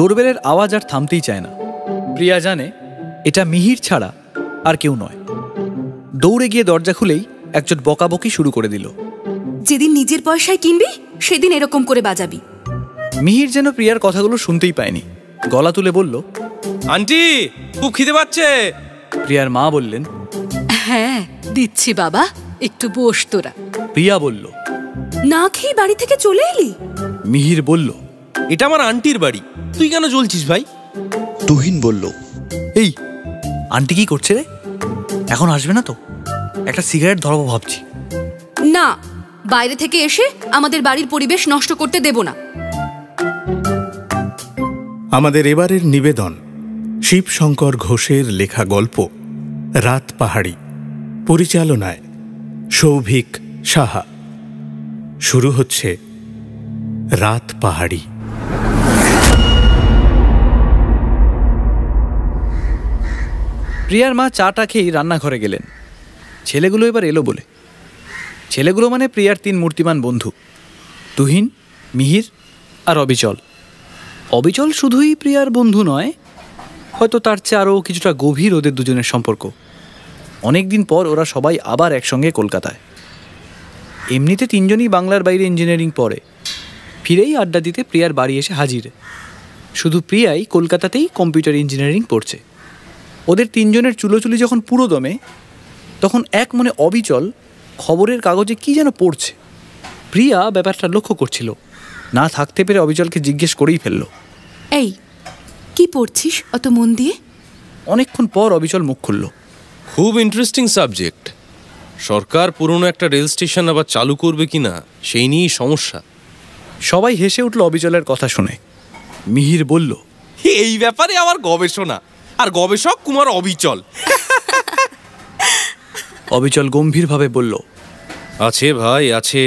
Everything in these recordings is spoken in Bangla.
ডোরবেলের আওয়াজ আর থামতেই চায় না। প্রিয়া জানে এটা মিহির ছাড়া আর কেউ নয়। দৌড়ে গিয়ে দরজা খুলেই একজন বকাবকি শুরু করে দিল। যেদিন নিজের পয়সায় কিনবি সেদিন এরকম করে বাজাবি। মিহির যেন প্রিয়ার কথাগুলো শুনতেই পায়নি, গলা তুলে বলল, আন্টি খুব খিদে পাচ্ছে। প্রিয়ার মা বললেন, হ্যাঁ দিচ্ছি বাবা, একটু বস তোরা। প্রিয়া বলল, না খেয়ে বাড়ি থেকে চলে এলি? মিহির বলল, এটা আমার আন্টির বাড়ি, তুই কেন জ্বলছিস ভাই? তুহিন বলল, এই আন্টি কি করছে রে? এখন আসবে না তো? একটা সিগারেট ধরাবো ভাবছি। না, বাইরে থেকে এসে আমাদের বাড়ির পরিবেশ নষ্ট করতে দেব না। আমাদের এবারের নিবেদন শিবশঙ্কর ঘোষের লেখা গল্প রাত পাহাড়ি, পরিচালনায় সৌভিক সাহা। শুরু হচ্ছে রাত পাহাড়ি। প্রিয়ার মা চাটা খেয়েই রান্নাঘরে গেলেন। ছেলেগুলো এবার এলো বলে। ছেলেগুলো মানে প্রিয়ার 3 মূর্তিমান বন্ধু, তুহিন, মিহির আর অবিচল। অবিচল শুধুই প্রিয়ার বন্ধু নয়, হয়তো তার চেয়ে আরও কিছুটা গভীর ওদের দুজনের সম্পর্ক। অনেকদিন পর ওরা সবাই আবার একসঙ্গে কলকাতায়। এমনিতে 3 জনই বাংলার বাইরে ইঞ্জিনিয়ারিং পড়ে। ফিরেই আড্ডা দিতে প্রিয়ার বাড়ি এসে হাজির। শুধু প্রিয়াই কলকাতাতেই কম্পিউটার ইঞ্জিনিয়ারিং পড়ছে। ওদের 3 জনের চুলোচুলি যখন পুরো দমে, তখন এক মনে অবিচল খবরের কাগজে কি যেন পড়ছে। প্রিয়া ব্যাপারটা লক্ষ্য করছিল, না থাকতে পেরে অবিচলকে জিজ্ঞেস করেই ফেলল, এই কি পড়ছিস অত মন দিয়ে? অনেকক্ষণ পর অবিচল মুখ খুলল, খুব ইন্টারেস্টিং সাবজেক্ট। সরকার পুরনো একটা রেল স্টেশন আবার চালু করবে কিনা সেই নিয়েই সমস্যা। সবাই হেসে উঠল অবিচলের কথা শুনে। মিহির বলল, এই ব্যাপারে আমার গবেষণা, আর গবেষক কুমার অবিচল। অবিচল গম্ভীরভাবে বলল, আছে ভাই আছে,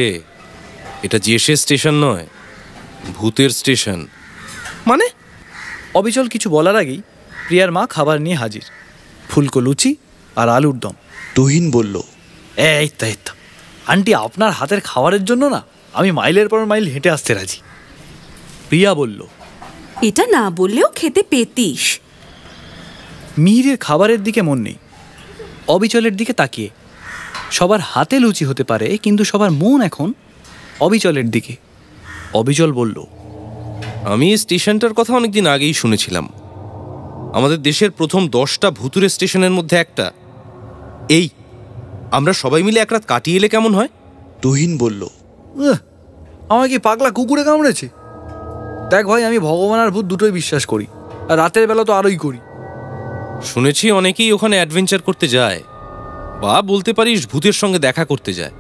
এটা জেসে স্টেশন নয়, ভূতের স্টেশন। মানে? অবিচল কিছু বলার আগেই প্রিয়ার মা খাবার নিয়ে হাজির, ফুলকো লুচি আর আলুর দম। তুহিন বলল, এই তো আন্টি, আপনার হাতের খাবারের জন্য না আমি মাইলের পর মাইল হেঁটে আসতে রাজি। প্রিয়া বলল, এটা না বললেও খেতে পেতিস। মিহিরের খাবারের দিকে মন নেই, অবিচলের দিকে তাকিয়ে। সবার হাতে লুচি হতে পারে, কিন্তু সবার মন এখন অবিচলের দিকে। অবিচল বলল, আমি এই স্টেশনটার কথা অনেকদিন আগেই শুনেছিলাম। আমাদের দেশের প্রথম 10টা ভুতুরে স্টেশনের মধ্যে একটা। এই আমরা সবাই মিলে এক রাত কাটিয়ে এলে কেমন হয়? তুহিন বলল, আমার কি পাগলা কুকুরে কামড়েছে? দেখ ভাই, আমি ভগবান আর ভূত দুটোই বিশ্বাস করি, আর রাতের বেলা তো আরোই করি। শুনেছি অনেকেই ওখানে অ্যাডভেঞ্চার করতে যায়, বা বলতে পারিস ভূতের সঙ্গে দেখা করতে যায়।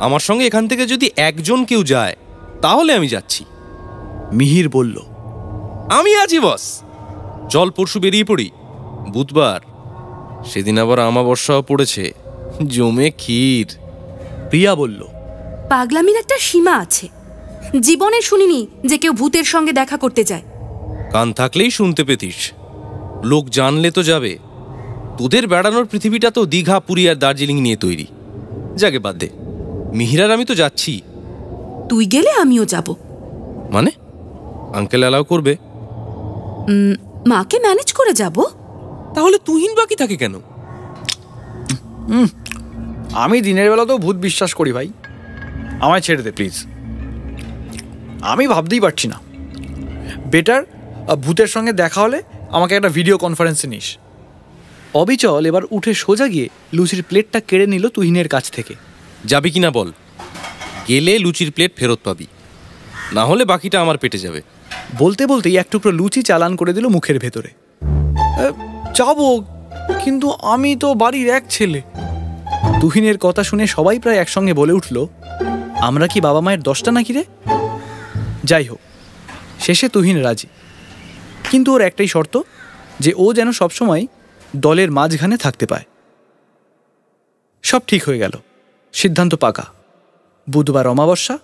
আমার সঙ্গে এখান থেকে যদি একজন কেউ যায় তাহলে আমি যাচ্ছি। মিহির বলল, আমি আছি বস, চল পরশু বেরিয়ে পড়ি। বুধবার, সেদিন আবার আমাবস্যাও পড়েছে, জমে ক্ষীর। প্রিয়া বলল, পাগলামির একটা সীমা আছে। জীবনে শুনিনি যে কেউ ভূতের সঙ্গে দেখা করতে যায়। কান থাকলেই শুনতে পেতিস, লোক জানলে তো যাবে। তোদের বেড়ানোর পৃথিবীটা তো দীঘা, পুরী আর দার্জিলিং নিয়ে তৈরি। যাকে বাদ দে, মিহিরার আমি তো যাচ্ছি। তুই গেলে আমিও যাব। মানে? আঙ্কেল অ্যালাউ করবে? মাকে ম্যানেজ করে যাব। তাহলে তুহিন বাকি থাকে কেন? আমি দিনের বেলা তো ভূত বিশ্বাস করি ভাই, আমায় ছেড়ে দে প্লিজ। আমি ভাবতেই পারছি না, বেটার ভূতের সঙ্গে দেখা হলে আমাকে একটা ভিডিও কনফারেন্সে নিস। অবিচল এবার উঠে সোজা গিয়ে লুচির প্লেটটা কেড়ে নিল তুহিনের কাছ থেকে। যাবি কিনা বল, গেলে লুচির প্লেট ফেরত পাবি, না হলে বাকিটা আমার পেটে যাবে। বলতে বলতেই এক টুকরো লুচি চালান করে দিল মুখের ভেতরে। যাবো, কিন্তু আমি তো বাড়ির এক ছেলে। তুহিনের কথা শুনে সবাই প্রায় একসঙ্গে বলে উঠল, আমরা কি বাবা মায়ের 10টা নাকি রে? যাই হোক, শেষে তুহিন রাজি, কিন্তু ওর একটাই শর্ত, যে ও যেন সবসময় দলের মাঝখানে থাকতে পায়। সব ঠিক হয়ে গেল, সিদ্ধান্ত পাকা। বুধবার অমাবস্যা,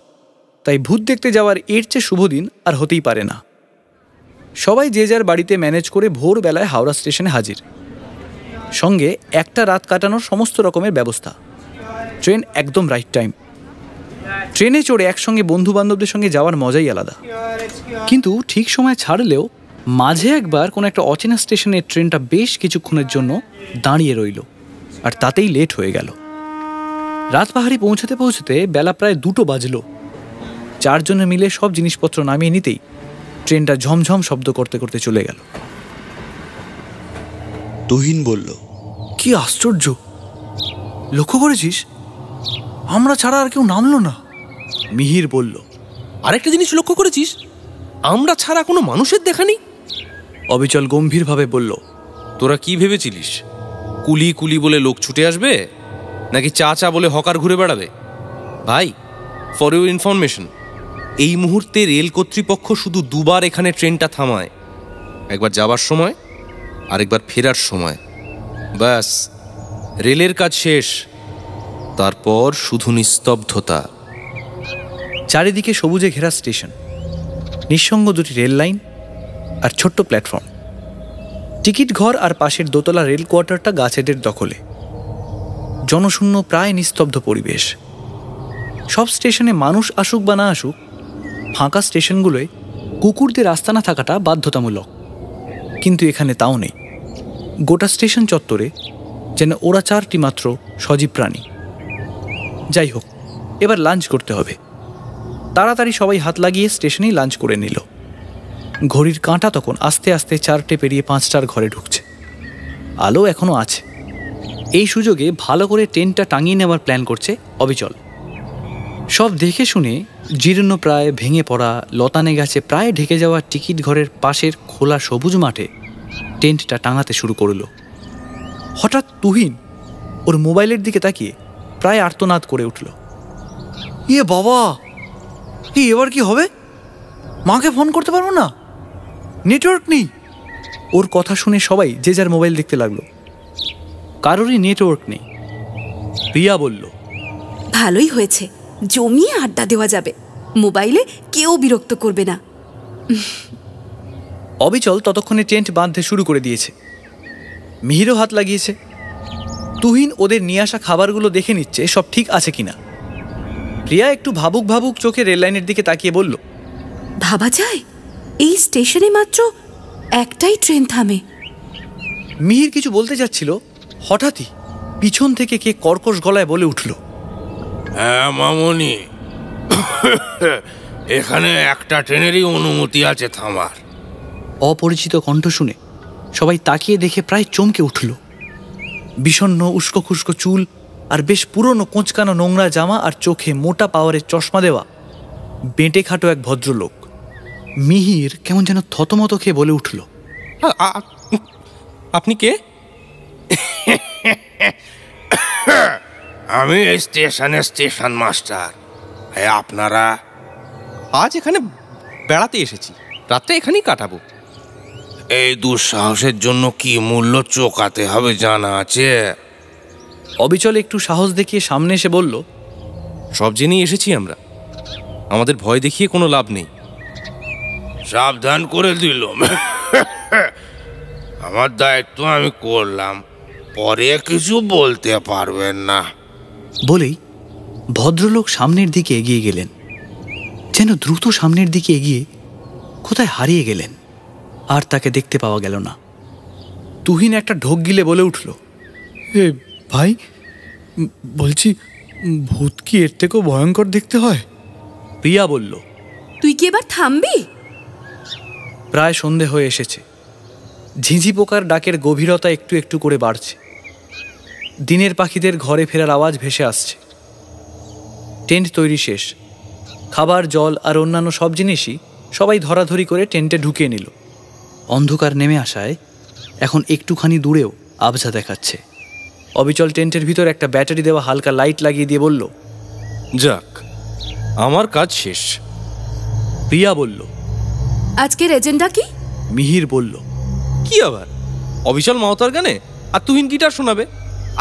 তাই ভূত দেখতে যাওয়ার এর চেয়ে শুভ দিন আর হতেই পারে না। সবাই যে যার বাড়িতে ম্যানেজ করে ভোরবেলায় হাওড়া স্টেশনে হাজির, সঙ্গে একটা রাত কাটানোর সমস্ত রকমের ব্যবস্থা। ট্রেন একদম রাইট টাইম। ট্রেনে চড়ে একসঙ্গে বন্ধু বান্ধবদের সঙ্গে যাওয়ার মজাই আলাদা। কিন্তু ঠিক সময় ছাড়লেও মাঝে একবার কোনো একটা অচেনা স্টেশনে ট্রেনটা বেশ কিছুক্ষণের জন্য দাঁড়িয়ে রইল, আর তাতেই লেট হয়ে গেল। রাতপাহাড়ি পৌঁছতে পৌঁছতে বেলা প্রায় 2টো বাজল। 4 জনে মিলে সব জিনিসপত্র নামিয়ে নিতেই ট্রেনটা ঝমঝম শব্দ করতে করতে চলে গেল। তুহিন বলল, কি আশ্চর্য! লক্ষ্য করেছিস, আমরা ছাড়া আর কেউ নামলো না। মিহির বলল। আরেকটা জিনিস লক্ষ্য করেছিস, আমরা ছাড়া কোনো মানুষের দেখা নেই। অবিচল গম্ভীরভাবে বলল, তোরা কি ভেবেছিলিস কুলি কুলি বলে লোক ছুটে আসবে, নাকি চা চা বলে হকার ঘুরে বেড়াবে? ভাই, ফর ইউর ইনফরমেশন, এই মুহূর্তে রেল কর্তৃপক্ষ শুধু 2বার এখানে ট্রেনটা থামায়, একবার যাবার সময় আরেকবার ফেরার সময়। ব্যাস, রেলের কাজ শেষ, তারপর শুধু নিস্তব্ধতা। চারিদিকে সবুজে ঘেরা স্টেশন, নিঃসঙ্গ 2টি রেল লাইন আর ছোট্ট প্ল্যাটফর্ম। টিকিট ঘর আর পাশের দোতলা রেল কোয়ার্টারটা গাছেদের দখলে। জনশূন্য প্রায় নিস্তব্ধ পরিবেশ। সব স্টেশনে মানুষ আসুক বা না আসুক, ফাঁকা স্টেশনগুলোয় কুকুরদের আস্তানা থাকাটা বাধ্যতামূলক, কিন্তু এখানে তাও নেই। গোটা স্টেশন চত্বরে যেন ওরা 4টি মাত্র সজীব প্রাণী। যাই হোক, এবার লাঞ্চ করতে হবে। তাড়াতাড়ি সবাই হাত লাগিয়ে স্টেশনেই লাঞ্চ করে নিল। ঘড়ির কাঁটা তখন আস্তে আস্তে 4টে পেরিয়ে 5টার ঘরে ঢুকছে। আলো এখনও আছে। এই সুযোগে ভালো করে টেন্টটা টাঙিয়ে নেওয়ার প্ল্যান করছে অবিচল। সব দেখে শুনে জীর্ণ প্রায় ভেঙে পড়া লতানে গাছে প্রায় ঢেকে যাওয়া টিকিট ঘরের পাশের খোলা সবুজ মাঠে টেন্টটা টাঙাতে শুরু করল। হঠাৎ তুহিন ওর মোবাইলের দিকে তাকিয়ে প্রায় আর্তনাদ করে উঠল। ইয়ে বাবা, এবার কি হবে? মাকে ফোন করতে পারবো না, নেটওয়ার্ক নেই। ওর কথা শুনে সবাই যে যার মোবাইল দেখতে লাগলো। কারোরই নেটওয়ার্ক নেই। প্রিয়া বলল, ভালোই হয়েছে, জমিয়ে আড্ডা দেওয়া যাবে, মোবাইলে কেউ বিরক্ত করবে না। অবিচল ততক্ষণে টেন্ট বাঁধতে শুরু করে দিয়েছে। মিহিরও হাত লাগিয়েছে। তুহিন ওদের নিয়ে আসা খাবারগুলো দেখে নিচ্ছে সব ঠিক আছে কিনা। প্রিয়া একটু ভাবুক ভাবুক চোখে রেল লাইনের দিকে তাকিয়ে বলল, ভাবা যায় এই স্টেশনে মাত্র একটাই ট্রেন থামে। মিহির কিছু বলতে যাচ্ছিল, হঠাৎই পিছন থেকে কে কর্কশ গলায় বলে উঠল, হ্যাঁ মামনি, এখানে একটা ট্রেনেরই অনুমতি আছে থামার। অপরিচিত কণ্ঠ শুনে সবাই তাকিয়ে দেখে প্রায় চমকে উঠল। বিষণ্ণ উস্কো খুস্কো চুল আর বেশ পুরনো কোঁচকানো নোংরা জামা আর চোখে মোটা পাওয়ারের চশমা দেওয়া বেঁটে খাটো এক ভদ্রলোক। মিহির কেমন যেন থতমত খেয়ে বলে উঠল, আপনি কে? আমি এই স্টেশনের স্টেশন মাস্টার। আপনারা? আজ এখানে বেড়াতে এসেছি, রাতটা এখানেই কাটাবো। এই দুঃসাহসের জন্য কি মূল্য চোকাতে হবে জানা আছে? অবিচল একটু সাহস দেখিয়ে সামনে এসে বলল, সব জেনেই এসেছি আমরা, আমাদের ভয় দেখিয়ে কোনো লাভ নেই। সাবধান করে দিলাম। আমার দায়িত্ব আমি করলাম, পরে কিছু বলতে পারবেন না। বলেই ভদ্রলোক সামনের দিকে এগিয়ে গেলেন, যেন দ্রুত সামনের দিকে এগিয়ে কোথায় হারিয়ে গেলেন, আর তাকে দেখতে পাওয়া গেল না। তুহিন একটা ঢোক গিলে বলে উঠল, এ ভাই, বলছি ভূত কি এর থেকেও ভয়ঙ্কর দেখতে হয়? প্রিয়া বলল, তুই কি এবার থামবি? প্রায় সন্ধে হয়ে এসেছে। ঝিঁঝি পোকার ডাকের গভীরতা একটু একটু করে বাড়ছে। দিনের পাখিদের ঘরে ফেরার আওয়াজ ভেসে আসছে। টেন্ট তৈরি শেষ। খাবার, জল আর অন্যান্য সব জিনিসই সবাই ধরাধরি করে টেন্টে ঢুকিয়ে নিল। অন্ধকার নেমে আসায় এখন একটুখানি দূরেও আবঝা দেখাচ্ছে। অবিচল টেন্টের ভিতর একটা ব্যাটারি দেওয়া হালকা লাইট লাগিয়ে দিয়ে বলল, যাক, আমার কাজ শেষ। প্রিয়া বলল, আজকের এজেন্ডা কি? মিহির বলল, কি আবার অবিচল মাওতার গানে, আর তুহিন গিটার শোনাবে,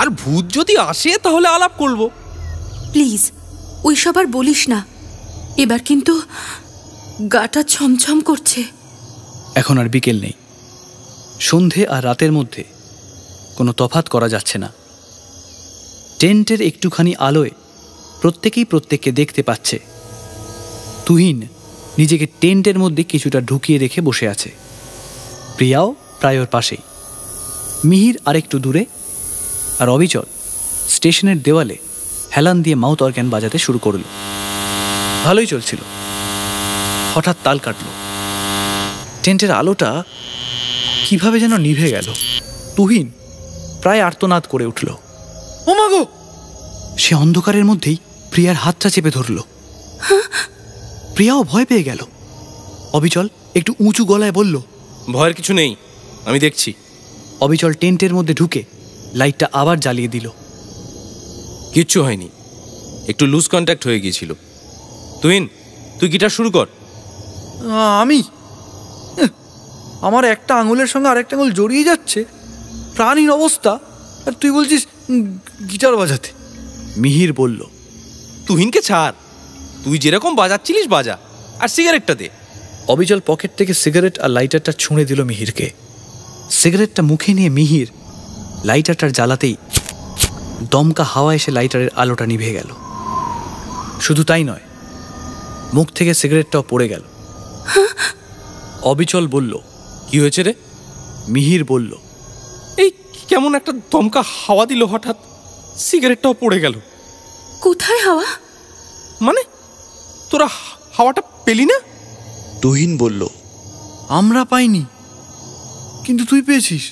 আর ভূত যদি আসে তাহলে আলাপ করব। প্লিজ ওইসব আর বলিস না, এবার কিন্তু গাটা ছমছম করছে। এখন আর বিকেল নেই। সন্ধে আর রাতের মধ্যে কোনো তফাৎ করা যাচ্ছে না। টেন্টের একটুখানি আলোয় প্রত্যেকেই প্রত্যেককে দেখতে পাচ্ছে। তুহিন নিজেকে টেন্টের মধ্যে কিছুটা ঢুকিয়ে রেখে বসে আছে, প্রিয়াও প্রায় ওর পাশেই, মিহির আরেকটু দূরে, আর অবিচল স্টেশনের দেওয়ালে হেলান দিয়ে মাউথ অর্গ্যান বাজাতে শুরু করল। ভালোই চলছিল, হঠাৎ তাল কাটল। টেন্টের আলোটা কিভাবে যেন নিভে গেল। তুহিন প্রায় আর্তনাদ করে উঠল। ও মা গো! সে অন্ধকারের মধ্যেই প্রিয়ার হাতটা চেপে ধরল। প্রিয়াও ভয় পেয়ে গেল। অবিচল একটু উঁচু গলায় বলল, ভয়ের কিছু নেই, আমি দেখছি। অবিচল টেন্টের মধ্যে ঢুকে লাইটটা আবার জ্বালিয়ে দিল। কিচ্ছু হয়নি, একটু লুজ কন্ট্যাক্ট হয়ে গিয়েছিল। তুহিন, তুই গিটার শুরু কর। আমি? আমার একটা আঙুলের সঙ্গে আরেকটা আঙুল জড়িয়ে যাচ্ছে, প্রাণহীন অবস্থা, আর তুই বলছিস গিটার বাজাতে? মিহির বলল, তুহিনকে ছাড়, তুই যেরকম বাজাচ্ছিলিস বাজা, আর সিগারেটটা দে। অবিচল পকেট থেকে সিগারেট আর লাইটারটা ছুঁড়ে দিল মিহিরকে। সিগারেটটা মুখে নিয়ে মিহির লাইটারটার জ্বালাতেই দমকা হাওয়া এসে লাইটারের আলোটা নিভে গেল। শুধু তাই নয়, মুখ থেকে সিগারেটটাও পড়ে গেল। অবিচল বলল, কি হয়েছে রে? মিহির বলল, এই কেমন একটা দমকা হাওয়া দিল হঠাৎ, সিগারেটটাও পড়ে গেল। কোথায় হাওয়া? মানে তোরা হাওয়াটা পেলি না? তুহিন বলল, আমরা পাইনি, কিন্তু তুই পেয়েছিস।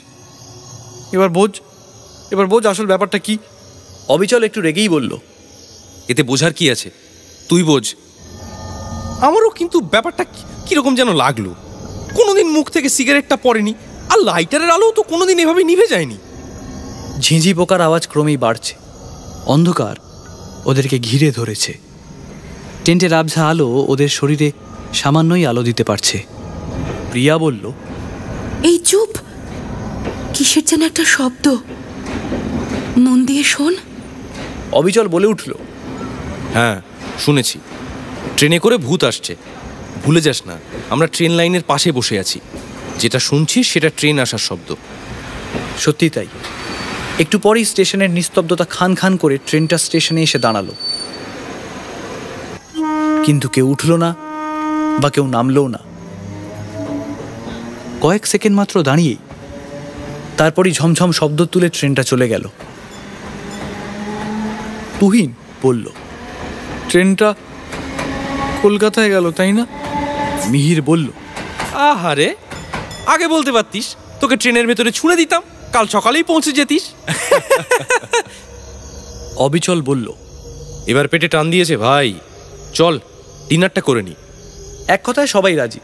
এবার বোঝ আসল ব্যাপারটা কি। অবিচল একটু রেগেই বলল, এতে বোঝার কি আছে, তুই বোঝ। আমারও কিন্তু ব্যাপারটা কিরকম যেন লাগলো। কোনোদিন মুখ থেকে সিগারেটটা পড়েনি, আর লাইটারের আলো তো কোনোদিন এভাবে নিভে যায়নি। ঝিঁঝি পোকার আওয়াজ ক্রমেই বাড়ছে। অন্ধকার ওদেরকে ঘিরে ধরেছে। টেন্টের আবঝা আলো ওদের শরীরে সামান্যই আলো দিতে পারছে। প্রিয়া বলল, এই চুপ, কিসের যেন একটা শব্দ, মন দিয়ে শোন। অবিচল বলে উঠল, হ্যাঁ শুনেছি, ট্রেনে করে ভূত আসছে। ভুলে যাস না, আমরা ট্রেন লাইনের পাশে বসে আছি। যেটা শুনছিস সেটা ট্রেন আসার শব্দ। সত্যি তাই। একটু পরেই স্টেশনের নিস্তব্ধতা খান খান করে ট্রেনটা স্টেশনে এসে দাঁড়ালো, কিন্তু কেউ উঠল না বা কেউ নামলও না। কয়েক সেকেন্ড মাত্র দাঁড়িয়েই তারপরই ঝমঝম শব্দ তুলে ট্রেনটা চলে গেল। তুহিন বলল, ট্রেনটা কলকাতায় গেল তাই না? মিহির বলল, আহারে, আগে বলতে পারতিস, তোকে ট্রেনের ভেতরে ছুঁড়ে দিতাম, কাল সকালেই পৌঁছে যেতিস। অবিচল বলল, এবার পেটে টান দিয়েছে ভাই, চল ডিনারটা করে নি। এক কথায় সবাই রাজি।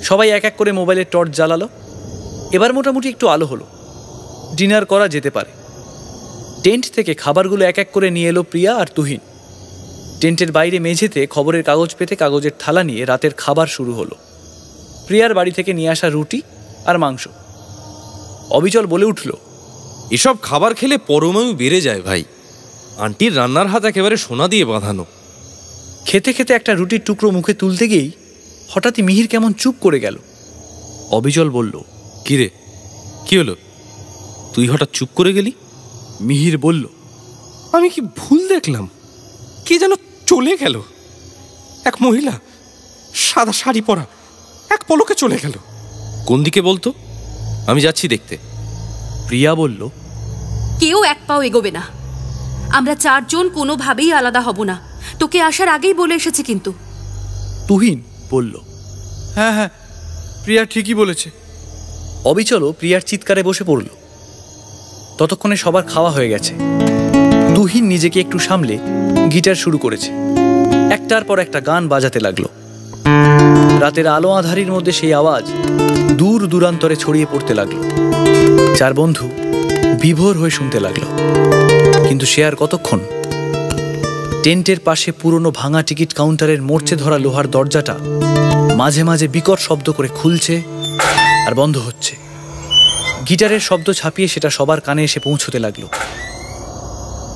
সবাই এক এক করে মোবাইলের টর্চ জ্বালালো। এবার মোটামুটি একটু আলো হলো, ডিনার করা যেতে পারে। টেন্ট থেকে খাবারগুলো এক এক করে নিয়ে এলো প্রিয়া আর তুহিন। টেন্টের বাইরে মেঝেতে খবরের কাগজ পেতে কাগজের থালা নিয়ে রাতের খাবার শুরু হলো। প্রিয়ার বাড়ি থেকে নিয়ে আসা রুটি আর মাংস। অবিচল বলে উঠল, এসব খাবার খেলে পরমায়ু বেড়ে যায় ভাই। আন্টির রান্নার হাত একেবারে সোনা দিয়ে বাঁধানো। খেতে খেতে একটা রুটির টুকরো মুখে তুলতে গিয়েই হঠাৎই মিহির কেমন চুপ করে গেল। অবিচল বলল, কি রে, কি হলো, তুই হঠাৎ চুপ করে গেলি? মিহির বলল, আমি কি ভুল দেখলাম? কে যেন চলে গেল, এক মহিলা, সাদা শাড়ি পরা, এক পলকে চলে গেল। কোন দিকে বলতো, আমি যাচ্ছি দেখতে। প্রিয়া বলল, কেউ এক পাও এগোবে না। আমরা চারজন কোনোভাবেই আলাদা হব না, তোকে আসার আগেই বলে এসেছি কিন্তু। তুহিন বলল, হ্যাঁ হ্যাঁ, প্রিয়া ঠিকই বলেছে। অবিচলও প্রিয়ার চিৎকারে বসে পড়ল। ততক্ষণে সবার খাওয়া হয়ে গেছে। তুহিন নিজেকে একটু সামলে গিটার শুরু করেছে। একটার পর একটা গান বাজাতে লাগলো। রাতের আলো আঁধারির মধ্যে সেই আওয়াজ দূর দূরান্তরে ছড়িয়ে পড়তে লাগলো। চার বন্ধু বিভোর হয়ে শুনতে লাগলো। কিন্তু সে আর কতক্ষণ? টেন্টের পাশে পুরনো ভাঙা টিকিট কাউন্টারের মরচে ধরা লোহার দরজাটা মাঝে মাঝে বিকট শব্দ করে খুলছে আর বন্ধ হচ্ছে। গিটারের শব্দ ছাপিয়ে সেটা সবার কানে এসে পৌঁছতে লাগলো।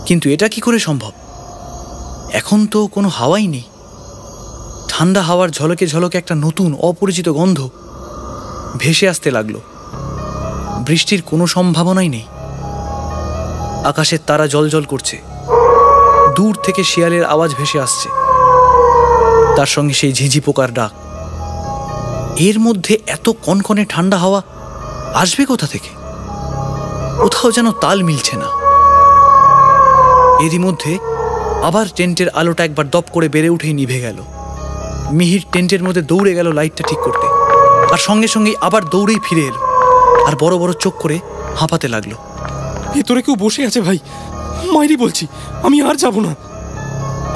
কিন্তু এটা কি করে সম্ভব? এখন তো কোনো হাওয়াই নেই। ঠান্ডা হাওয়ার ঝলকে ঝলকে একটা নতুন অপরিচিত গন্ধ ভেসে আসতে লাগলো। বৃষ্টির কোনো সম্ভাবনাই নেই। আকাশের তারা জ্বলজ্বল করছে। দূর থেকে শিয়ালের আওয়াজ ভেসে আসছে, তার সঙ্গে সেই ঝিঝি পোকার ডাক। এর মধ্যে এত কনকনে ঠান্ডা হাওয়া আসবে কোথা থেকে? কোথাও যেন তাল মিলছে না। এরই মধ্যে আবার টেন্টের আলোটা একবার দপ করে বেড়ে উঠেই নিভে গেল। মিহির টেন্টের মধ্যে দৌড়ে গেল লাইটটা ঠিক করতে, আর সঙ্গে সঙ্গেই আবার দৌড়েই ফিরে এলো, আর বড় বড় চোখ করে হাঁপাতে লাগলো। ভেতরে কেউ বসে আছে ভাই, মাইরি বলছি, আমি আর যাব না।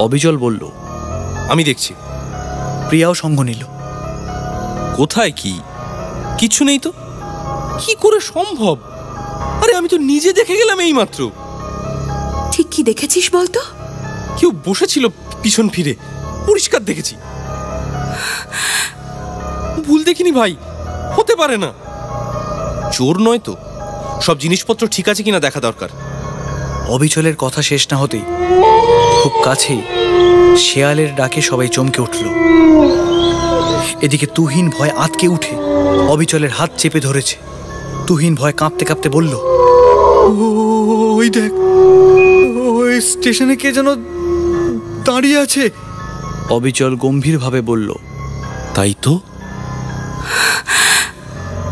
অবিচল বলল, আমি দেখছি। প্রিয়াও সঙ্গ নিল। কোথায় কি? কিছু নেই তো। কি করে সম্ভব? আরে আমি তো নিজে দেখে গেলাম এই মাত্র। ঠিক কি দেখেছিস বলতো? কেউ বসেছিল পিছন ফিরে, পরিষ্কার দেখেছি। ভুল দেখিনি ভাই, হতে পারে না। চোর নয় তো? সব জিনিসপত্র ঠিক আছে কিনা দেখা দরকার। অবিচলের কথা শেষ না হতেই খুব কাছেই শেয়ালের ডাকে সবাই চমকে উঠল। এদিকে তুহিন ভয় আঁতকে উঠে অবিচলের হাত চেপে ধরেছে। তুহিন ভয় কাঁপতে কাঁপতে বলল, ওই দেখ, ওই স্টেশনে কে যেন দাঁড়িয়ে আছে। অবিচল গম্ভীরভাবে বলল, তাই তো,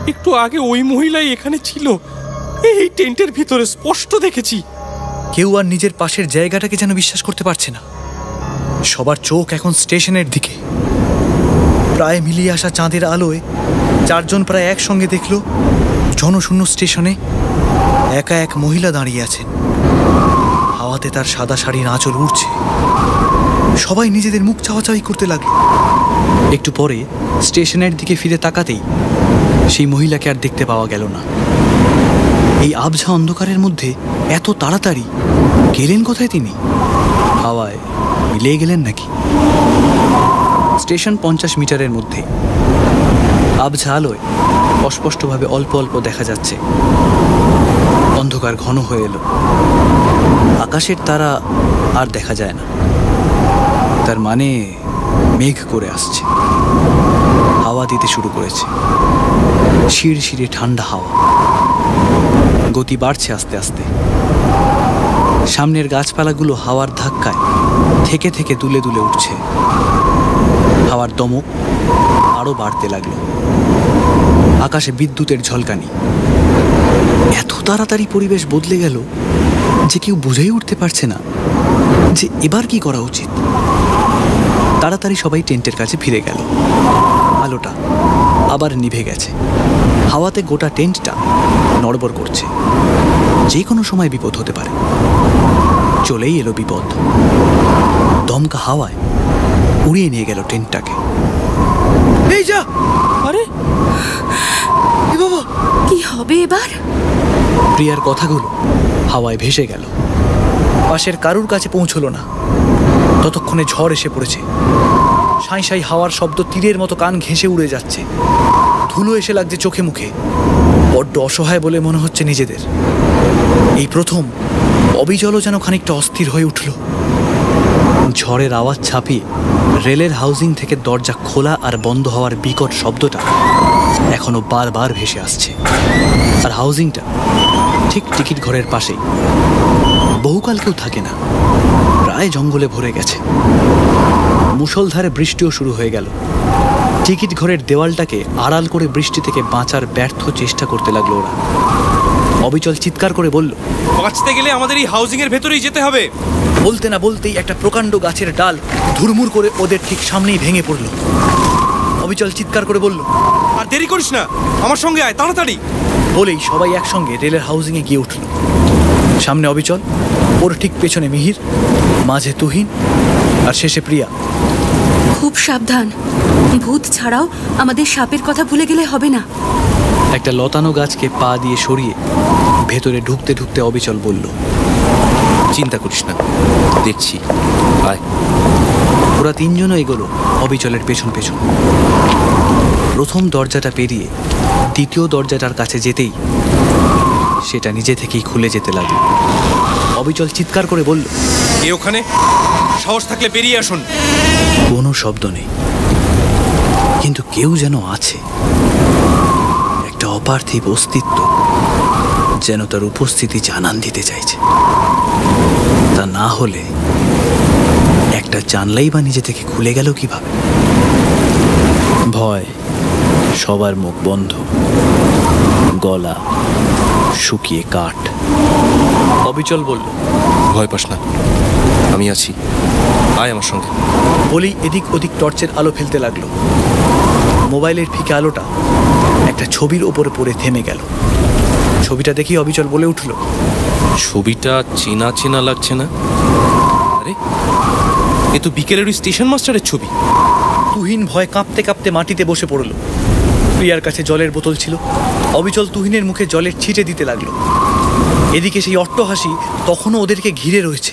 একটু আগে ওই মহিলাই এখানে ছিল, এই টেন্টের ভিতরে স্পষ্ট দেখেছি। কেউ আর নিজের পাশের জায়গাটাকে যেন বিশ্বাস করতে পারছে না। সবার চোখ এখন স্টেশনের দিকে। প্রায় মিলিয়ে আসা চাঁদের আলোয় চারজন প্রায় একসঙ্গে দেখল জনশূন্য স্টেশনে একা এক মহিলা দাঁড়িয়ে আছেন। হাওয়াতে তার সাদা শাড়ির আঁচল উড়ছে। সবাই নিজেদের মুখ চাওয়াচাওয়ি করতে লাগলো। একটু পরে স্টেশনের দিকে ফিরে তাকাতেই সেই মহিলাকে আর দেখতে পাওয়া গেল না। এই আবঝা অন্ধকারের মধ্যে এত তাড়াতাড়ি গেলেন কোথায় তিনি? হাওয়ায় মিলিয়ে গেলেন নাকি? স্টেশন 50 মিটারের মধ্যে। আবঝা আলোয় অস্পষ্টভাবে অল্প অল্প দেখা যাচ্ছে। অন্ধকার ঘন হয়ে এলো। আকাশের তারা আর দেখা যায় না। তার মানে মেঘ করে আসছে, হাওয়া দিতে শুরু করেছে। শিরশিরে ঠান্ডা হাওয়া, গতি বাড়ছে আস্তে আস্তে। সামনের গাছপালাগুলো হাওয়ার ধাক্কায় থেকে থেকে দুলে দুলে উঠছে। হাওয়ার দমক আরো বাড়তে লাগলো। আকাশে বিদ্যুতের ঝলকানি। এত তাড়াতাড়ি পরিবেশ বদলে গেল যে কেউ বুঝেই উঠতে পারছে না যে এবার কি করা উচিত। তাড়াতাড়ি সবাই টেন্টের কাছে ফিরে গেল। আলোটা আবার নিভে গেছে। হাওয়াতে গোটা টেন্টটা নড়বড় করছে। যে কোনো সময় বিপদ হতে পারে। চলেই এলো বিপদ। দমকা হাওয়ায় উড়িয়ে নিয়ে গেল টেন্টটাকে। এই যা! আরে বাবা, কি হবে এবার? প্রিয়ার কথাগুলো হাওয়ায় ভেসে গেল। পাশের কারুর কাছে পৌঁছলো না। ততক্ষণে ঝড় এসে পড়েছে। সাঁই সাঁই হাওয়ার শব্দ তীরের মতো কান ঘেঁষে উড়ে যাচ্ছে। ধুলো এসে লাগছে চোখে মুখে। বড্ড অসহায় বলে মনে হচ্ছে নিজেদের। এই প্রথম অবিচলও যেন খানিকটা অস্থির হয়ে উঠল। ঝড়ের আওয়াজ ছাপিয়ে রেলের হাউজিং থেকে দরজা খোলা আর বন্ধ হওয়ার বিকট শব্দটা এখনো বারবার ভেসে আসছে। আর হাউজিংটা ঠিক টিকিট ঘরের পাশেই। বহুকাল কেউ থাকে না, প্রায় জঙ্গলে ভরে গেছে। মুষলধারে বৃষ্টিও শুরু হয়ে গেল। টিকিট ঘরের দেওয়ালটাকে আড়াল করে বৃষ্টি থেকে বাঁচার ব্যর্থ চেষ্টা করতে লাগলো ওরা। অবিচল চিৎকার করে বলল, বাঁচতে গেলে আমাদের এই হাউজিং এর ভেতরেই যেতে হবে। বলতে না বলতেই একটা প্রকাণ্ড গাছের ডাল ধুরমুর করে ওদের ঠিক সামনেই ভেঙে পড়ল। অবিচল চিৎকার করে বলল, আর দেরি করিস না, আমার সঙ্গে আয় তাড়াতাড়ি। বলেই সবাই একসঙ্গে রেলের হাউজিংয়ে গিয়ে উঠল। সামনে অবিচল, ওর ঠিক পেছনে মিহির, মাঝে তুহিন, আর শেষে প্রিয়া। খুব সাবধান, ভূত ছাড়াও আমাদের সাপের কথা ভুলে গেলে হবে না। একটা লতানো গাছকে পা দিয়ে সরিয়ে ভেতরে ঢুকতে ঢুকতে অবিচল বলল, চিন্তা করিস না, দেখছি, আয়। ওরা তিনজনও এগোলো অবিচলের পেছন পেছন। প্রথম দরজাটা পেরিয়ে দ্বিতীয় দরজাটার কাছে যেতেই সেটা নিজে থেকেই খুলে যেতে লাগলো। অবিচল চিৎকার করে বলল, এ ওখানে, সাহস থাকলে বেরিয়ে আসুন। কোনো শব্দ নেই, কিন্তু কেউ যেন আছে। একটা অপার্থিব অস্তিত্ব যেন তার উপস্থিতি জানান দিতে চাইছে। তা না হলে একটা জানলাই বা নিজে থেকে খুলে গেল কিভাবে? ভয়, সবার মুখ বন্ধ, গলা শুকিয়ে কাঠ। অবিচল বলল, ভয় পাস না, আমি আছি, আয় আমার সঙ্গে। বলেই এদিক ওদিক টর্চের আলো ফেলতে লাগলো। মোবাইলের ফিকে আলোটা একটা ছবির ওপরে পড়ে থেমে গেল। ছবিটা দেখি অবিচল বলে উঠল, ছবিটা চেনা চেনা লাগছে না? আরে, এ তো বিকেলের ওই স্টেশন মাস্টারের ছবি। তুহিন ভয় কাঁপতে কাঁপতে মাটিতে বসে পড়ল। প্রিয়ার কাছে জলের বোতল ছিল। অবিচল তুহিনের মুখে জলের ছিটে দিতে লাগলো। এদিকে সেই অট্টহাসি তখনও ওদেরকে ঘিরে রয়েছে।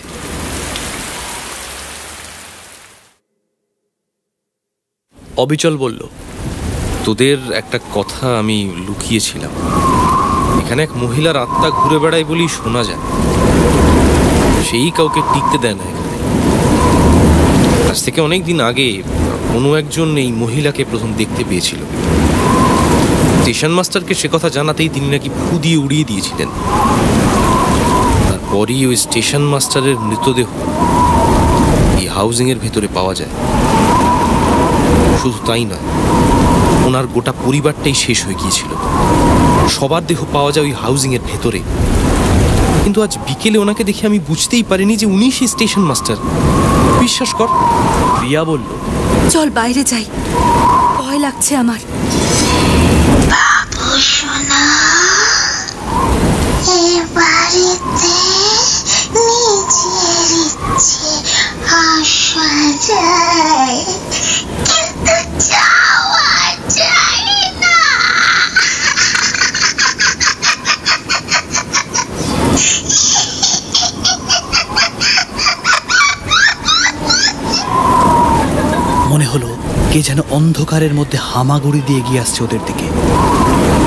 অবিচল বলল, তোদের একটা কথা আমি লুকিয়েছিলাম। এখানে এক মহিলার আত্মা ঘুরে বেড়ায় বলেই শোনা যায়। সেই কাউকে টিকতে দেয় না এখানে। আজ থেকে অনেক দিন আগে কোনো একজন এই মহিলাকে প্রথম দেখতে পেয়েছিল। স্টেশন মাস্টারকে সে কথা জানাতেই তিনি নাকি ফু দিয়ে উড়িয়ে দিয়েছিলেন। তারপরই ওই স্টেশন মাস্টারের মৃতদেহ এই হাউজিংয়ের ভেতরে পাওয়া যায়। শুধু তাই নয়, ওনার গোটা পরিবারটাই শেষ হয়ে গিয়েছিল। সবার দেহ পাওয়া যায় ওই হাউজিংয়ের ভেতরে। কিন্তু আজ বিকেলে ওনাকে দেখে আমি বুঝতেই পারিনি যে উনি সেই স্টেশন মাস্টার। বিশ্বাস কর। প্রিয়া বলল, চল বাইরে যাই, ভয় লাগছে আমার। বাবু সোনা, এই বাড়িতে নিজের ইচ্ছে আসা যায়, কিন্তু যাওয়া যায় না। মনে হলো কে যেন অন্ধকারের মধ্যে হামাগুড়ি দিয়ে এগিয়ে আসছে ওদের দিকে।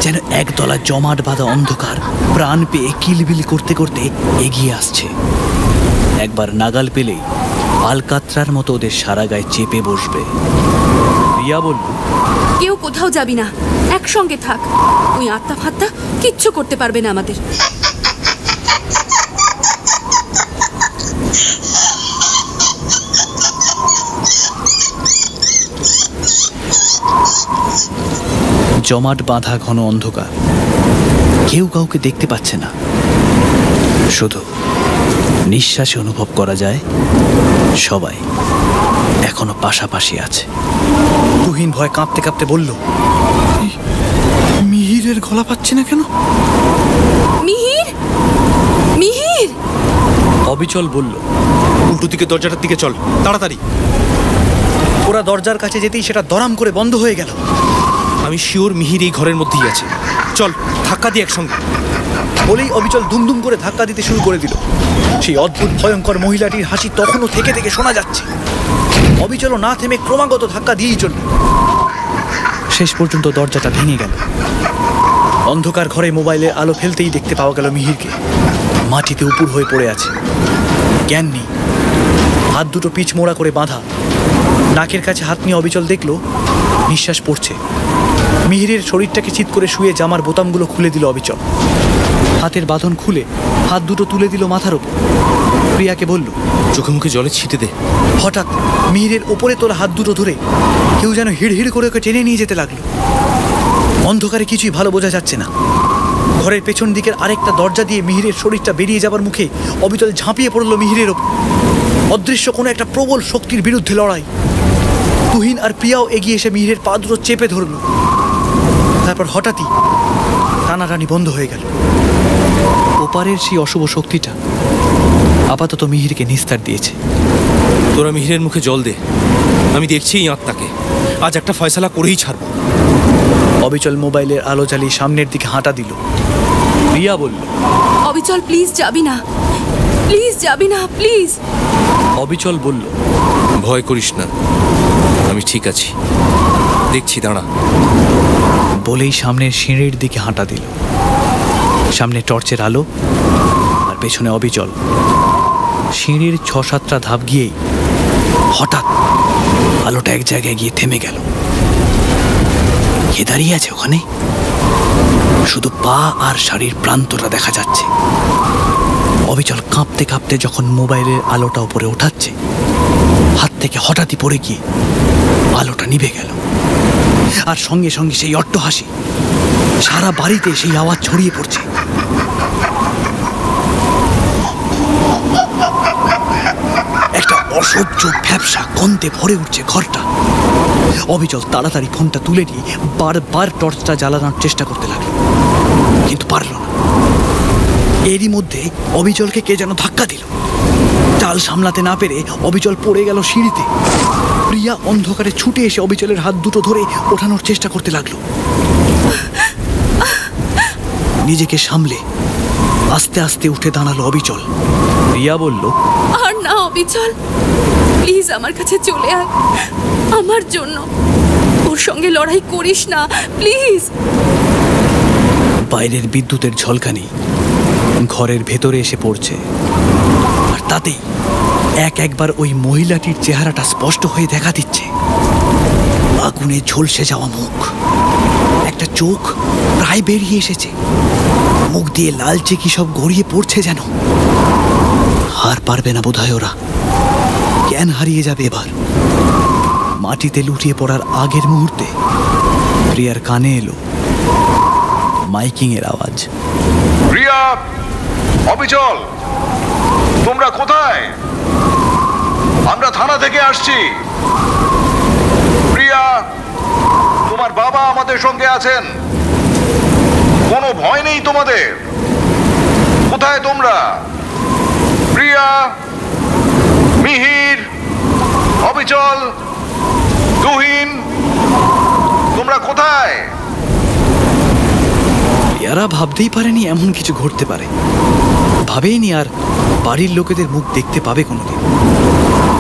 যেন একদলা জমাট বাঁধা অন্ধকার প্রাণ পেয়ে কিলবিল করতে করতে এগিয়ে আসছে। একবার নাগাল পেলেই আলকাতরার মতো ওদের সারা গায়ে চেপে বসবে। রিয়া বলল, কেউ কোথাও যাবি না, একসঙ্গে থাক। ওই আত্মা ফাত্তা কিচ্ছু করতে পারবে না আমাদের। জমাট বাঁধা ঘন অন্ধকার, কেউ কাউকে দেখতে পাচ্ছে না। শুধু নিঃশ্বাসে অনুভব করা যায় সবাই এখনো পাশাপাশি আছে। তুহিন ভয় কাঁপতে কাঁপতে বলল, মিহিরের গলা পাচ্ছি না কেন? মিহির, মিহির! অবিচল বলল, উল্টো দিকে দরজাটার দিকে চল, তাড়াতাড়ি। ওরা দরজার কাছে যেতেই সেটা দরাম করে বন্ধ হয়ে গেল। আমি শিওর মিহির এই ঘরের মধ্যেই আছে। চল, ধাক্কা দিয়ে একসঙ্গে। বলেই অবিচল দুমদুম করে ধাক্কা দিতে শুরু করে দিল। সেই অদ্ভুত ভয়ঙ্কর মহিলাটির হাসি তখনও থেকে থেকে শোনা যাচ্ছে। অবিচলও না থেমে ক্রমাগত ধাক্কা দিয়েই চলল। শেষ পর্যন্ত দরজাটা ভেঙে গেল। অন্ধকার ঘরে মোবাইলের আলো ফেলতেই দেখতে পাওয়া গেল মিহিরকে মাটিতে উপুর হয়ে পড়ে আছে। জ্ঞান নেই, হাত দুটো পিচ মোড়া করে বাঁধা। নাকের কাছে হাত নিয়ে অবিচল দেখল নিঃশ্বাস পড়ছে। মিহিরের শরীরটাকে চিৎ করে শুয়ে জামার বোতামগুলো খুলে দিল অবিচল। হাতের বাঁধন খুলে হাত দুটো তুলে দিল মাথার ওপর। প্রিয়াকে বলল, চোখে মুখে জলে ছিটে দে। হঠাৎ মিহিরের ওপরে তোলা হাত দুটো ধরে কেউ যেন হিড় হিড় করে ওকে টেনে নিয়ে যেতে লাগলো। অন্ধকারে কিছুই ভালো বোঝা যাচ্ছে না। ঘরের পেছন দিকের আরেকটা দরজা দিয়ে মিহিরের শরীরটা বেরিয়ে যাবার মুখে অবিচল ঝাঁপিয়ে পড়ল মিহিরের ওপর। অদৃশ্য কোনো একটা প্রবল শক্তির বিরুদ্ধে লড়াই। তুহিন আর প্রিয়াও এগিয়ে এসে মিহিরের পা দুটো চেপে ধরল। তারপর হঠাৎই টানাটানি বন্ধ হয়ে গেল। ওপারের সেই অশুভ শক্তিটা আপাতত মিহিরকে নিস্তার দিয়েছে। তোরা মিহিরের মুখে জল দে, আমি দেখছি এই আত্মাকে। আজ একটা ফয়সালা করেই ছাড়ব। অবিচল মোবাইলের আলো জ্বালিয়ে সামনের দিকে হাঁটা দিল। রিয়া বলল, অবিচল প্লিজ যাবি না, প্লিজ যাবি না, প্লিজ। অবিচল বলল, ভয় করিস না, আমি ঠিক আছি, দেখছি, দাঁড়া। বলেই সামনের সিঁড়ির দিকে হাঁটা দিল। সামনে টর্চের আলো আর পেছনে অবিচল। সিঁড়ির ৬-৭টা ধাপ গিয়েই হঠাৎ আলোটা এক জায়গায় গিয়ে থেমে গেল। কে দাঁড়িয়ে আছে ওখানে? শুধু পা আর শাড়ির প্রান্তটা দেখা যাচ্ছে। অবিচল কাঁপতে কাঁপতে যখন মোবাইলের আলোটা উপরে ওঠাচ্ছে, হাত থেকে হঠাৎই পড়ে গিয়ে আলোটা নিভে গেল। আর সঙ্গে সঙ্গে সেই অট্টহাসি, সারা বাড়িতে সেই আওয়াজ ছড়িয়ে পড়ছে। একটা অসহ্য ভ্যাপসা গন্ধে ভরে উঠছে ঘরটা। অবিচল তাড়াতাড়ি ফোনটা তুলে নিয়ে বারবার টর্চটা জ্বালানোর চেষ্টা করতে লাগলো, কিন্তু পারল না। এরই মধ্যে অবিচলকে কে যেন ধাক্কা দিল। চাল সামলাতে না পেরে অবিচল পড়ে গেল সিঁড়িতে। প্রিয়া অন্ধকারে ছুটে এসে অবিচলের হাত দুটো ধরে ওঠানোর চেষ্টা করতে লাগলো। নিজেকে সামলে আস্তে আস্তে উঠে দাঁড়ালো অবিচল। প্রিয়া বলল, আর না অবিচল, প্লিজ আমার কাছে চলে আয় আমার জন্য। ওর সঙ্গে লড়াই করিস না প্লিজ। বাইরের বিদ্যুতের ঝলকানি ঘরের ভেতরে এসে পড়ছে, আর তাতেই একবার ওই মহিলাটির চেহারাটা স্পষ্ট হয়ে দেখা দিচ্ছে। আগুনে ঝলসে যাওয়া মুখ, একটা চোখ প্রায় বেরিয়ে এসেছে, মুখ দিয়ে লালচে কি সব গড়িয়ে পড়ছে যেন। হার পারবে না বোধহয় ওরা, জ্ঞান হারিয়ে যাবে এবার। মাটিতে লুটিয়ে পড়ার আগের মুহূর্তে প্রিয়ার কানে এলো মাইকিং এর আওয়াজ। প্রিয়া, অবিচল, তোমরা কোথায়? আমরা থানা থেকে আসছি। প্রিয়া, তোমার বাবা আমাদের সঙ্গে আছেন, কোনো ভয় নেই তোমাদের। কোথায় তোমরা? প্রিয়া, মিহির, অবিচল, তুহিন, তোমরা কোথায়? এরা ভাবতেই পারেনি এমন কিছু ঘটতে পারে, ভাবেইনি আর বাড়ির লোকেদের মুখ দেখতে পাবে কোনোদিন।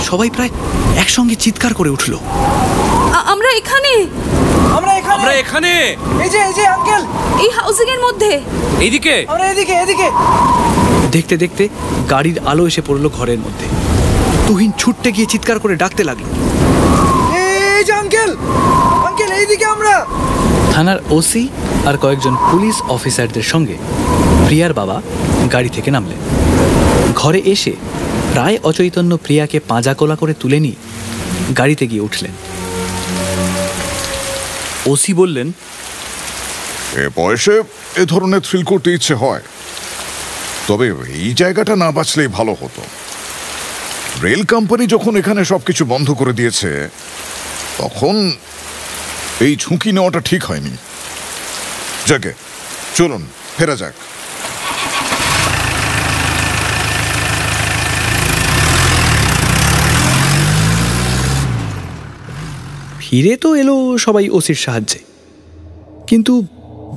সবাই প্রায় একসঙ্গে চিৎকার করে উঠল, আমরা এখানে, আমরা এখানে, এই যে আঙ্কেল, এই হাউসিং এর মধ্যে, এইদিকে, আমরা এদিকে। দেখতে দেখতে গাড়ির আলো এসে পড়লো ঘরের মধ্যে। তুহিন ছুটতে গিয়ে চিৎকার করে ডাকতে লাগলো, এই যে আঙ্কেল, এইদিকে আমরা। থানার ওসি আর কয়েকজন পুলিশ অফিসারদের সঙ্গে প্রিয়ার বাবা গাড়ি থেকে নামলেন। ঘরে এসে প্রায় অচৈতন্য প্রিয়াকে পাঁজা কোলা করে তুলে নিয়ে গাড়িতে গিয়ে উঠলেন। ওসি বললেন, এ বয়সে এ ধরনের থ্রিল করতে ইচ্ছে হয়, তবে এই জায়গাটা না বাঁচলেই ভালো হতো। রেল কোম্পানি যখন এখানে সবকিছু বন্ধ করে দিয়েছে, তখন এই ঝুঁকি নেওয়াটা ঠিক হয়নি। যাকে চলুন ফেরা যাক। ফিরে তো এলো সবাই ওসির সাহায্যে, কিন্তু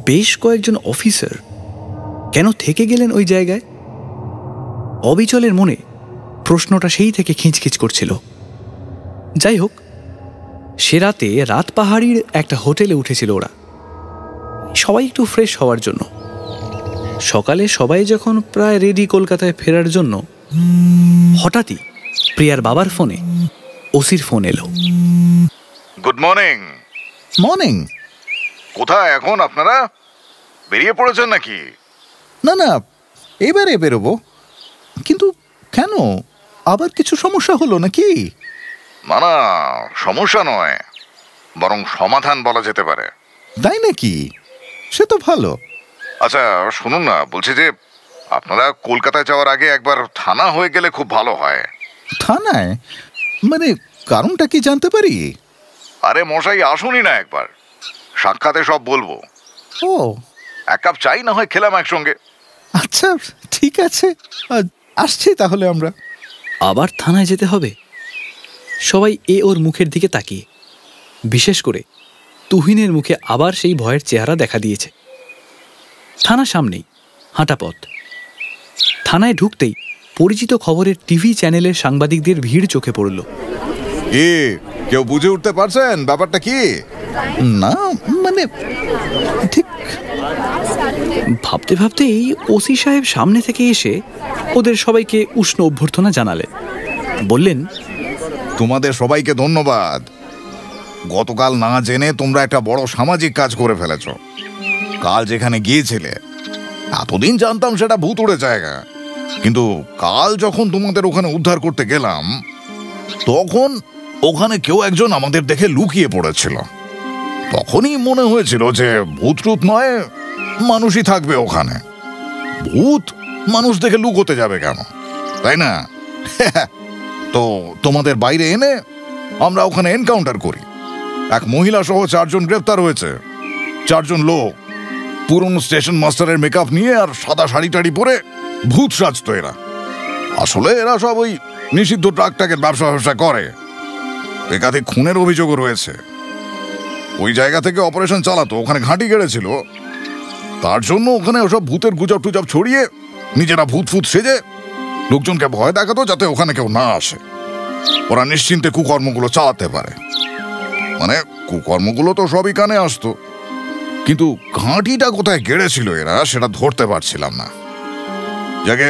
বেশ কয়েকজন অফিসার কেন থেকে গেলেন ওই জায়গায়? অবিচলের মনে প্রশ্নটা সেই থেকে খিঁচখিচ করছিল। যাই হোক, সে রাতে রাত পাহাড়ির একটা হোটেলে উঠেছিল ওরা, সবাই একটু ফ্রেশ হওয়ার জন্য। সকালে সবাই যখন প্রায় রেডি কলকাতায় ফেরার জন্য, হঠাৎই প্রিয়ার বাবার ফোনে ওসির ফোন এলো। Good morning. মর্নিং। কোথায় এখন আপনারা? বেরিয়ে পড়েছেন নাকি? না, এবারে বেরোবো। কিন্তু কেন, আবার কিছু সমস্যা হলো নাকি? না, সমস্যা নয়, বরং সমাধান বলা যেতে পারে। তাই নাকি? সে তো ভালো। আচ্ছা শুনুন না, বলছি যে আপনারা কলকাতায় যাওয়ার আগে একবার থানা হয়ে গেলে খুব ভালো হয়। থানায়? মানে কারণটা কি জানতে পারি? আরে মশাই, আসুনই না একবার, সাক্ষাতে সব বলবো। ও, এক কাপ চাই না হয় খেলাম একসঙ্গে। আচ্ছা ঠিক আছে, আসছি তাহলে আমরা। আবার থানায় যেতে হবে? সবাই ওর মুখের দিকে তাকিয়ে, বিশেষ করে তুহিনের মুখে আবার সেই ভয়ের চেহারা দেখা দিয়েছে। থানা সামনেই, হাঁটা পথ। থানায় ঢুকতেই পরিচিত খবরের টিভি চ্যানেলের সাংবাদিকদের ভিড় চোখে পড়ল। কেউ বুঝে উঠতে পারছেন ব্যাপারটা কি? না মানে ঠিক ভাবতে ভাবতেই ওসি সাহেব সামনে থেকে এসে ওদের সবাইকে উষ্ণ অভ্যর্থনা জানালেন। বললেন, তোমাদের সবাইকে ধন্যবাদ। গতকাল না জেনে তোমরা একটা বড় সামাজিক কাজ করে ফেলেছ। কাল যেখানে গিয়েছিলে এতদিন জানতাম সেটা ভুতুড়ে জায়গা, কিন্তু কাল যখন তোমাদের ওখানে উদ্ধার করতে গেলাম তখন ওখানে কেউ একজন আমাদের দেখে লুকিয়ে পড়েছিল। তখনই মনে হয়েছিল যে ভূত টুত নয়, মানুষই থাকবে ওখানে। ভূত মানুষ দেখে লুকোতে যাবে কেন, তাই না? তো তোমাদের বাইরে এনে আমরা ওখানে এনকাউন্টার করি। এক মহিলা সহ 4 জন গ্রেফতার হয়েছে। 4 জন লোক পুরনো স্টেশন মাস্টারের মেকআপ নিয়ে আর সাদা শাড়ি টাড়ি পরে ভূত সাজতো এরা। আসলে এরা সব ওই নিষিদ্ধ ট্রাকের ব্যবসা করে। একাধিক খুনের অভিযোগও রয়েছে। ওই জায়গা থেকে অপারেশন চালাতো, ওখানে ঘাঁটি গেড়েছিল। তার জন্য ওখানে ওসব ভূতের গুজব টুজব ছড়িয়ে নিজেরা ভূত ফুত সেজে লোকজনকে ভয় দেখাতো যাতে ওখানে কেউ না আসে, ওরা নিশ্চিন্তে কুকর্মগুলো চালাতে পারে। মানে কুকর্মগুলো তো সবই কানে আসতো, কিন্তু ঘাঁটিটা কোথায় গেড়েছিল এরা সেটা ধরতে পারছিলাম না। যাকে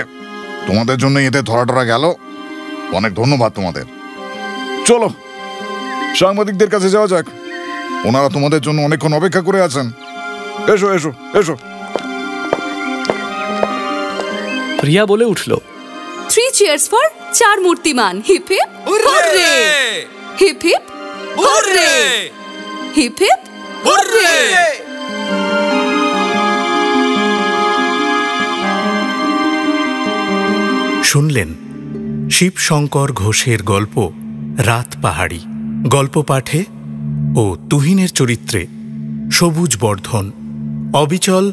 তোমাদের জন্য এদের ধরা গেল, অনেক ধন্যবাদ তোমাদের। চলো সাংবাদিকদের কাছে যাওয়া যাক, ওনারা তোমাদের জন্য অনেকক্ষণ অপেক্ষা করে আছেন। এসো এসো এসো। প্রিয়া বলে উঠল, 3 cheers for 4 মূর্তিমান। Hip hip hurray, hip hip hurray, hip hip hurray. শুনলেন শিবশঙ্কর ঘোষের গল্প রাত পাহাড়ি। গল্প পাঠে ও তুহিনের চরিত্রে সবুজ বর্ধন, অবিচল,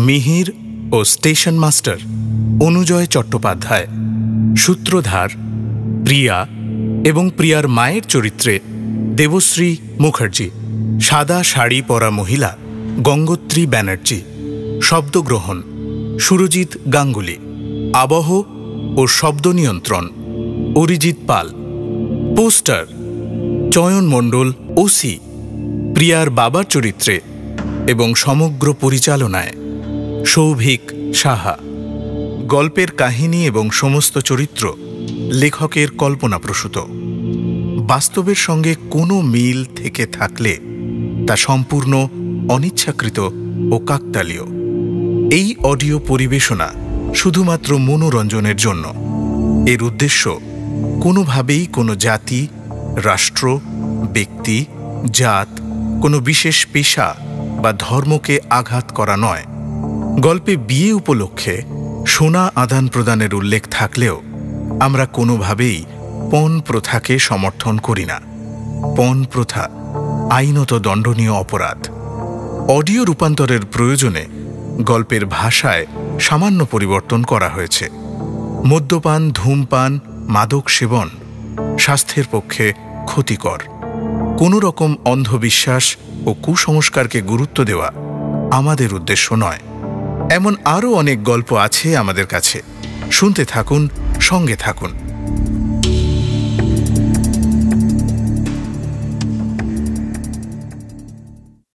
মিহির ও স্টেশন মাস্টার অনুজয় চট্টোপাধ্যায়, সূত্রধার প্রিয়া এবং প্রিয়ার মায়ের চরিত্রে দেবশ্রী মুখার্জি, সাদা শাড়ি পরা মহিলা গঙ্গোত্রী ব্যানার্জি, শব্দগ্রহণ সুরজিৎ গাঙ্গুলি, আবহ ও শব্দ নিয়ন্ত্রণ অরিজিৎ পাল, পোস্টার চয়ন মণ্ডল ওসি, প্রিয়ার বাবার চরিত্রে এবং সমগ্র পরিচালনায় সৌভিক সাহা। গল্পের কাহিনী এবং সমস্ত চরিত্র লেখকের কল্পনাপ্রসূত। বাস্তবের সঙ্গে কোনো মিল থেকে থাকলে তা সম্পূর্ণ অনিচ্ছাকৃত ও কাকতালীয়। এই অডিও পরিবেশনা শুধুমাত্র মনোরঞ্জনের জন্য। এর উদ্দেশ্য কোনোভাবেই কোনো জাতি, রাষ্ট্র, ব্যক্তি, জাত, কোনো বিশেষ পেশা বা ধর্মকে আঘাত করা নয়। গল্পে বিয়ে উপলক্ষে সোনা আদান প্রদানের উল্লেখ থাকলেও আমরা কোনোভাবেই পণ প্রথাকে সমর্থন করি না। পণ প্রথা আইনত দণ্ডনীয় অপরাধ। অডিও রূপান্তরের প্রয়োজনে গল্পের ভাষায় সামান্য পরিবর্তন করা হয়েছে। মদ্যপান, ধূমপান, মাদক সেবন স্বাস্থ্যের পক্ষে ক্ষতিকর। কোনো রকম অন্ধবিশ্বাস ও কুসংস্কারকে গুরুত্ব দেওয়া আমাদের উদ্দেশ্য নয়। এমন আরও অনেক গল্প আছে আমাদের কাছে। শুনতে থাকুন, সঙ্গে থাকুন।